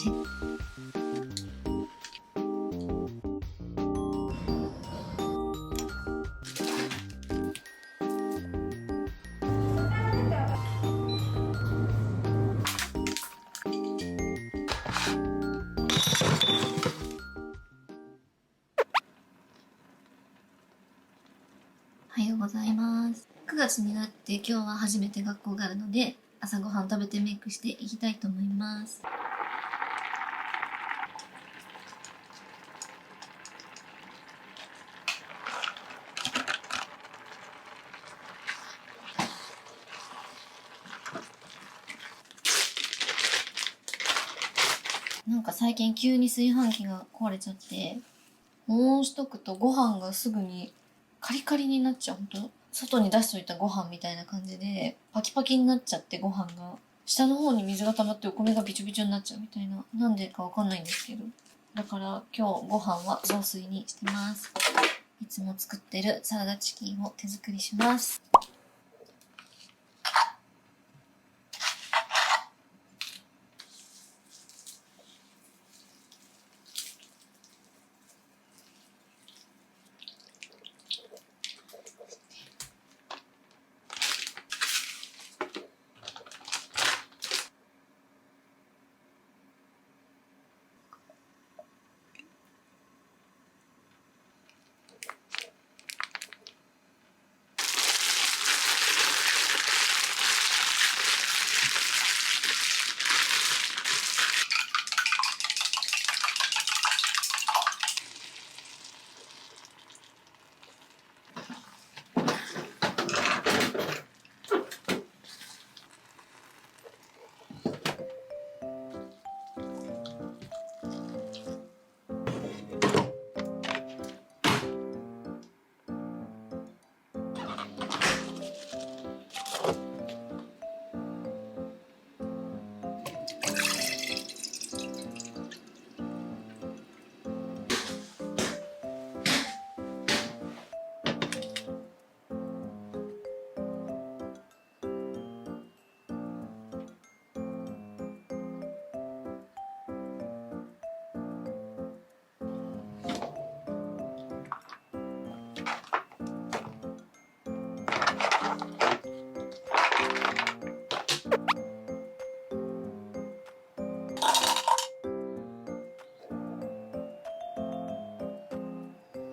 せん。おはようございます。9月になって今日は初めて学校があるので、朝ごはん食べてメイクしていきたいと思います。なんか最近急に炊飯器が壊れちゃって、保温しとくとご飯がすぐにカリカリになっちゃう。ほんと外に出しといたご飯みたいな感じでパキパキになっちゃって、ご飯が下の方に水が溜まってお米がびちょびちょになっちゃうみたいな。なんでかわかんないんですけど、だから今日ご飯は雑炊にしてます。いつも作ってるサラダチキンを手作りします。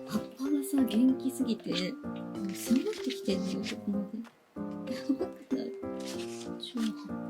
葉っぱがさ、元気すぎて寒ってきてんのよ、ここまで。やばくない？超葉っぱ。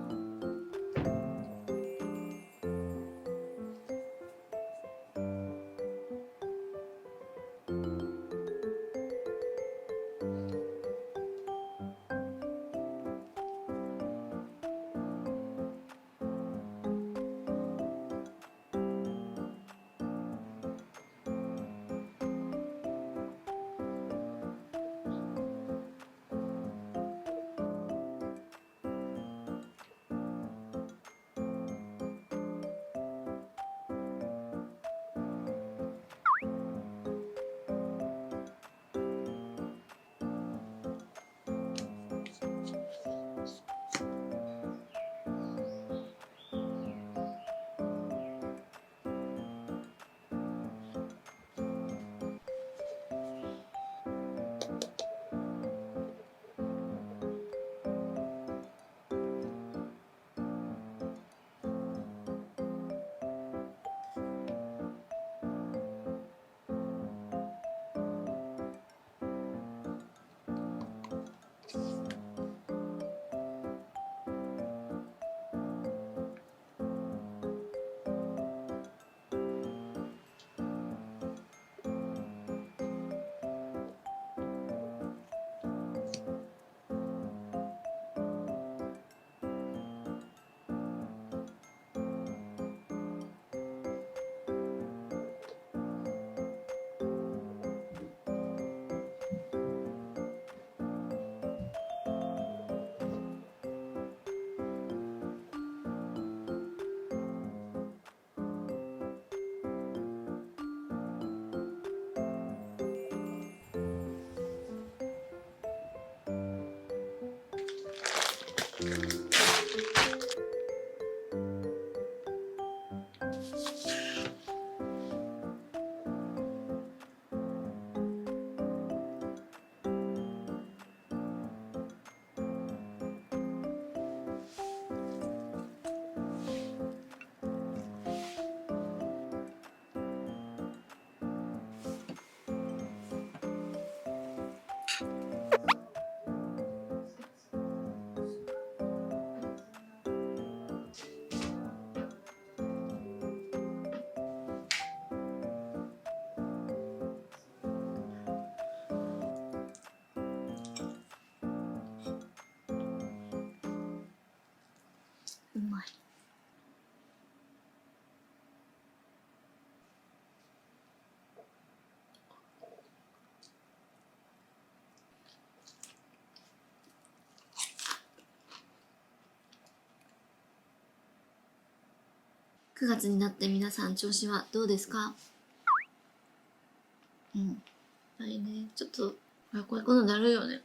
9月になって皆さん調子はどうですか？はいね。ちょっと、このだるいよね。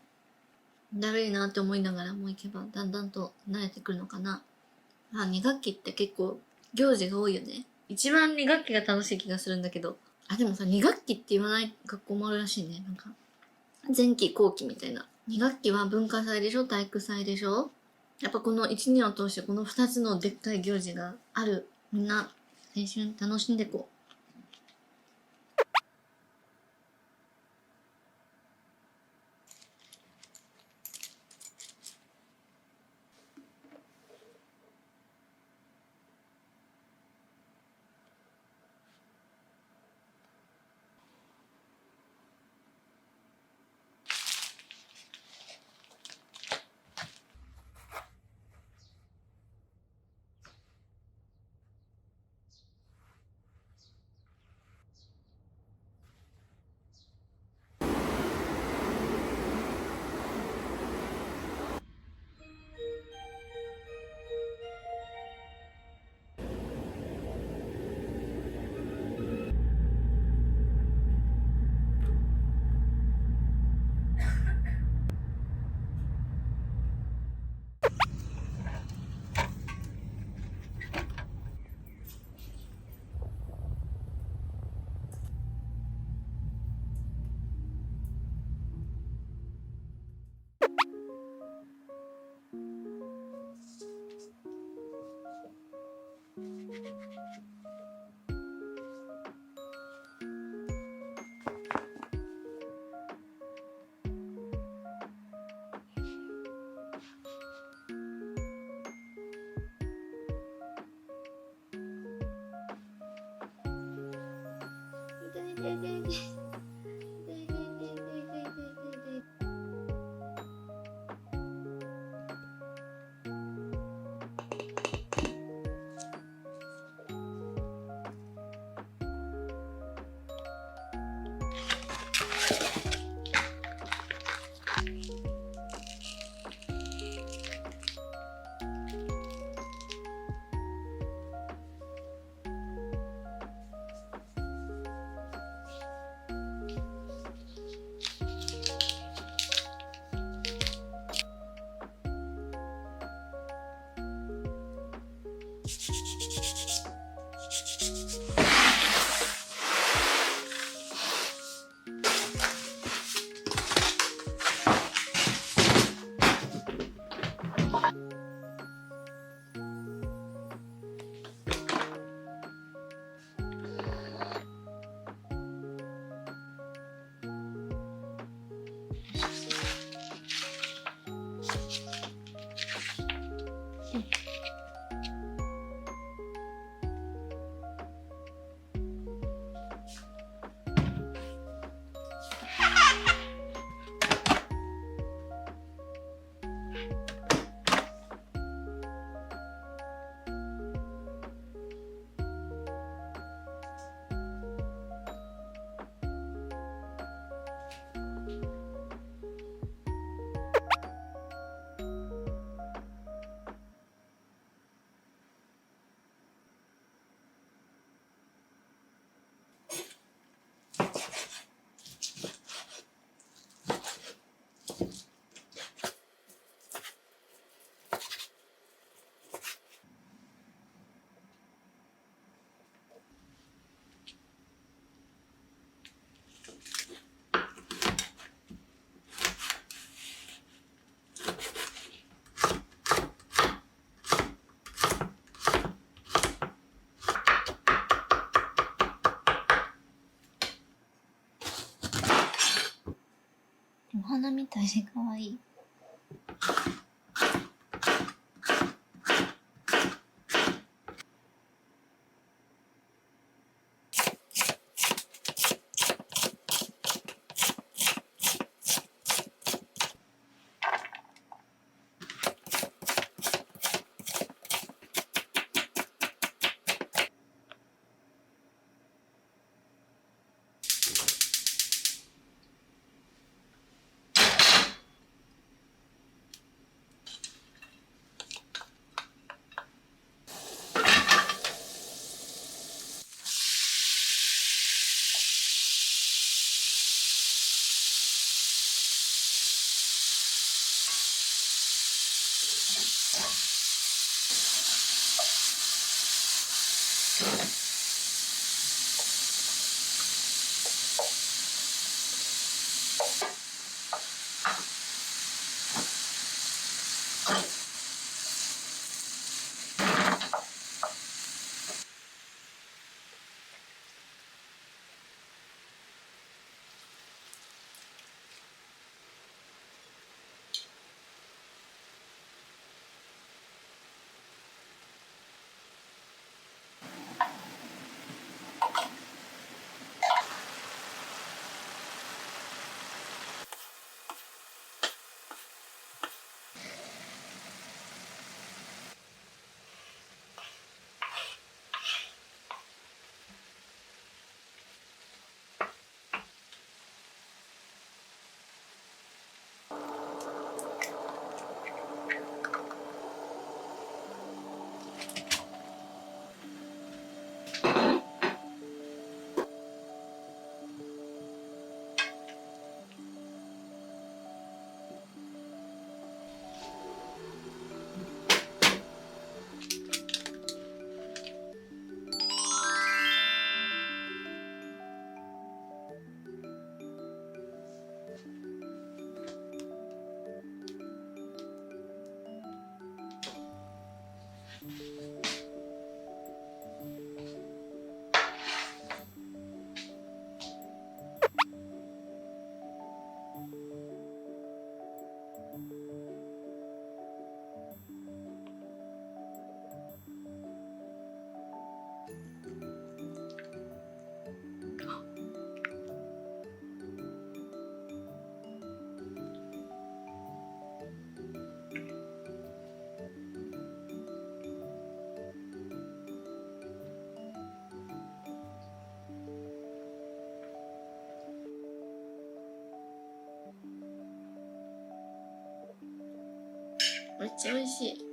だるいなって思いながらもう行けばだんだんと慣れてくるのかな。2学期って結構行事が多いよね。一番2学期が楽しい気がするんだけど。でもさ、2学期って言わない学校もあるらしいね。なんか、前期後期みたいな。2学期は文化祭でしょ、体育祭でしょ。やっぱこの1年を通してこの2つのでっかい行事がある。みんな、青春楽しんでこう。お花みたいで可愛い。めっちゃ美味しい。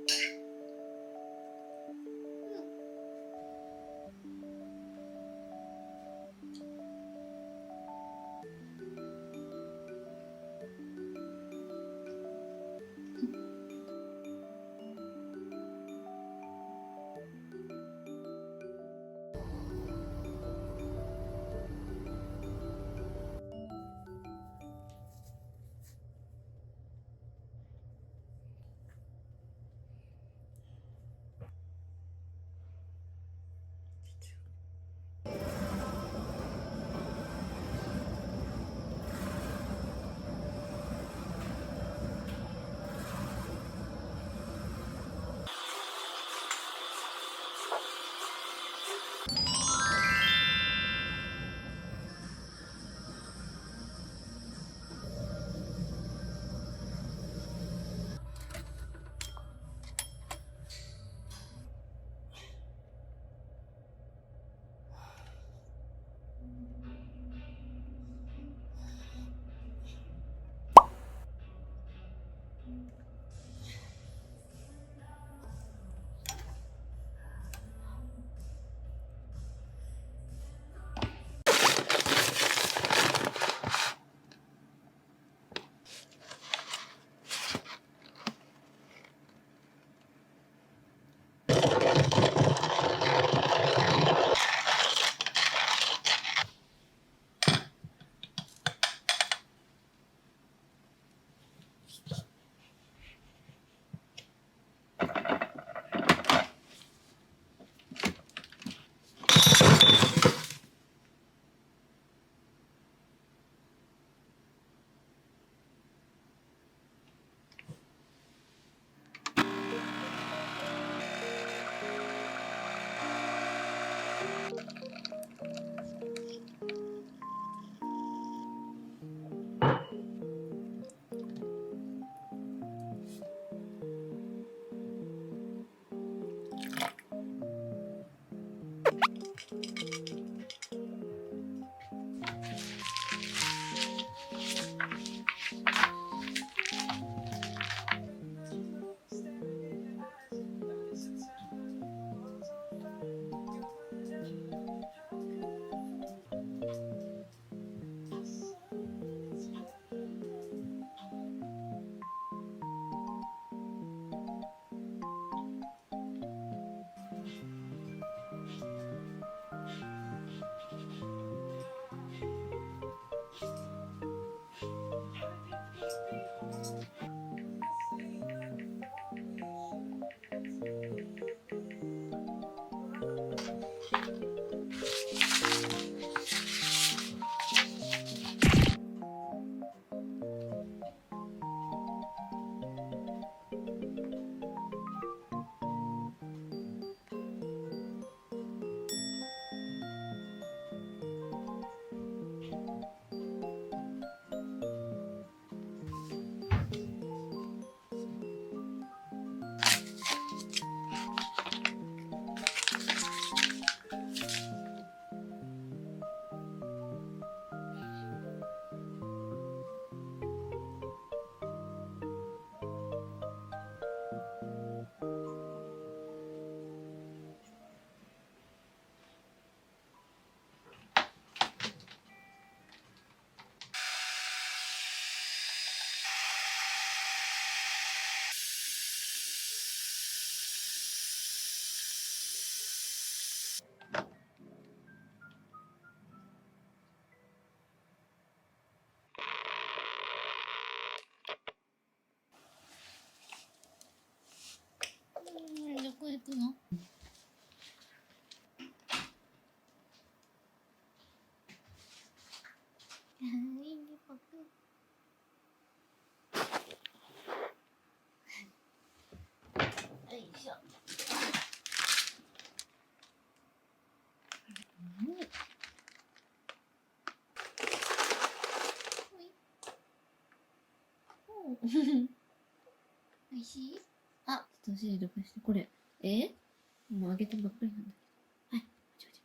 いいねパク。よいしょ。おいしい。あ、ちょっと教えてどかして、これもうあげたばっかりなんだけど。はい、ちょちょ。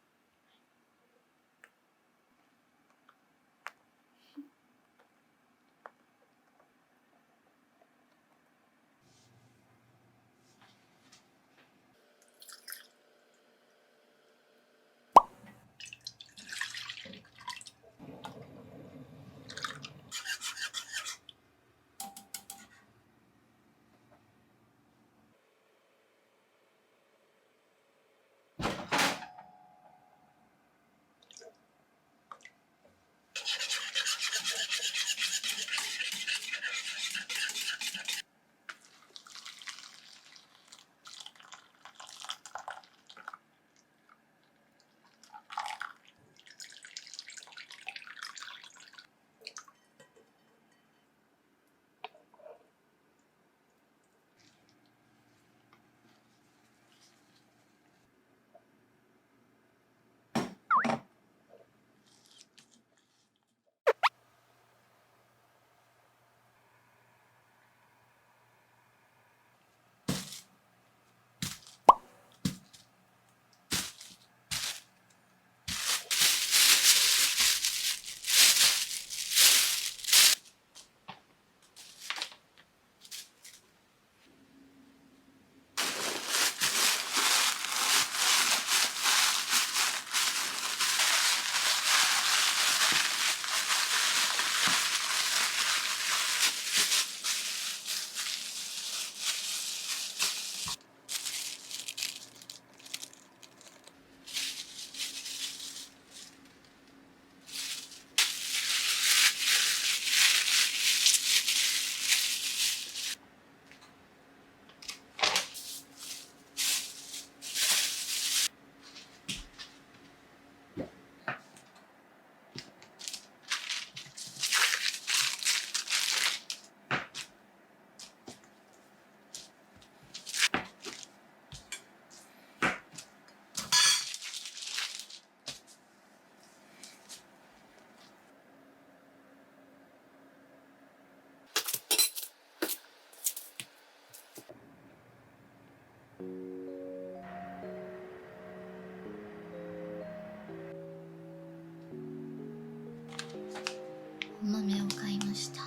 お豆を買いました。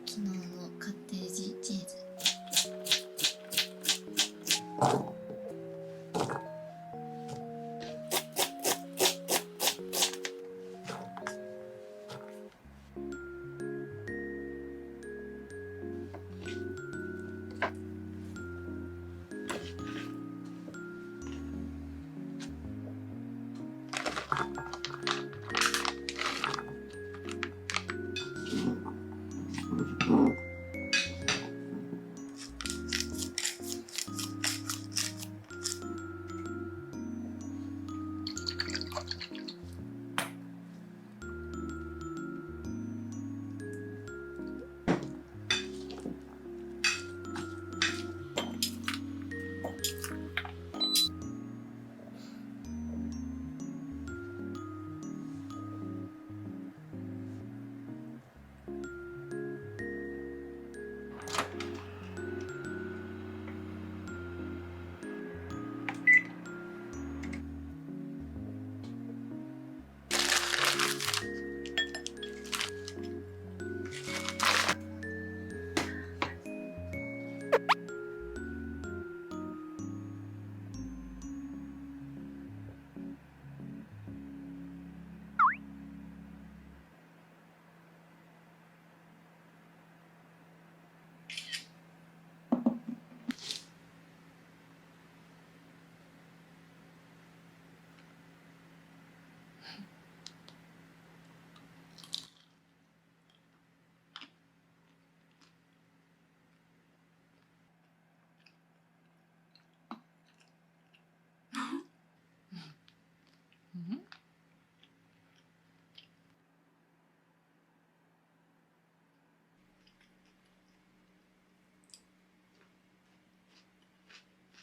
昨日のカッテージチーズ。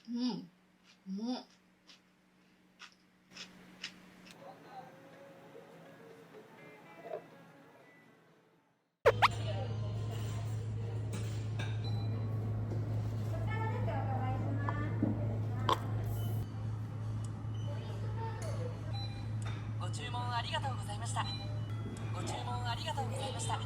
ご注文ありがとうございました。ご注文ありがとうございました。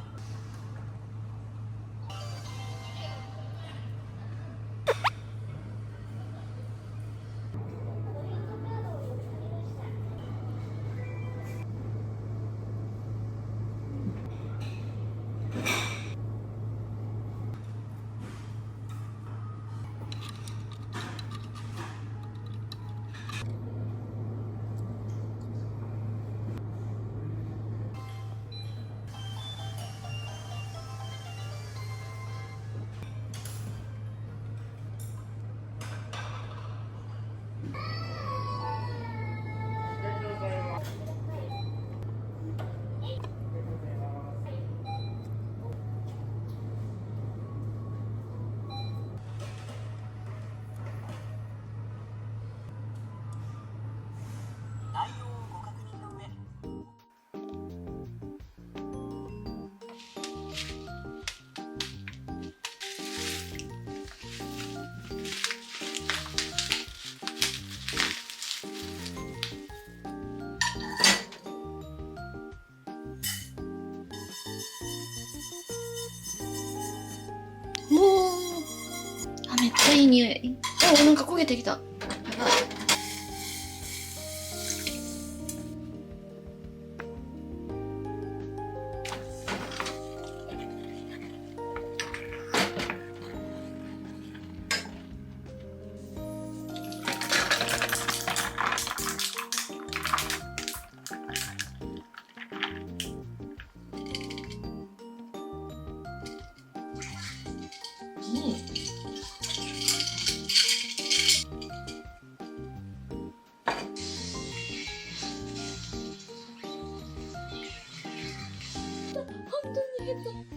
内容をご確認の上。もうめっちゃいい匂い。なんか焦げてきた。やばい。本当に減った。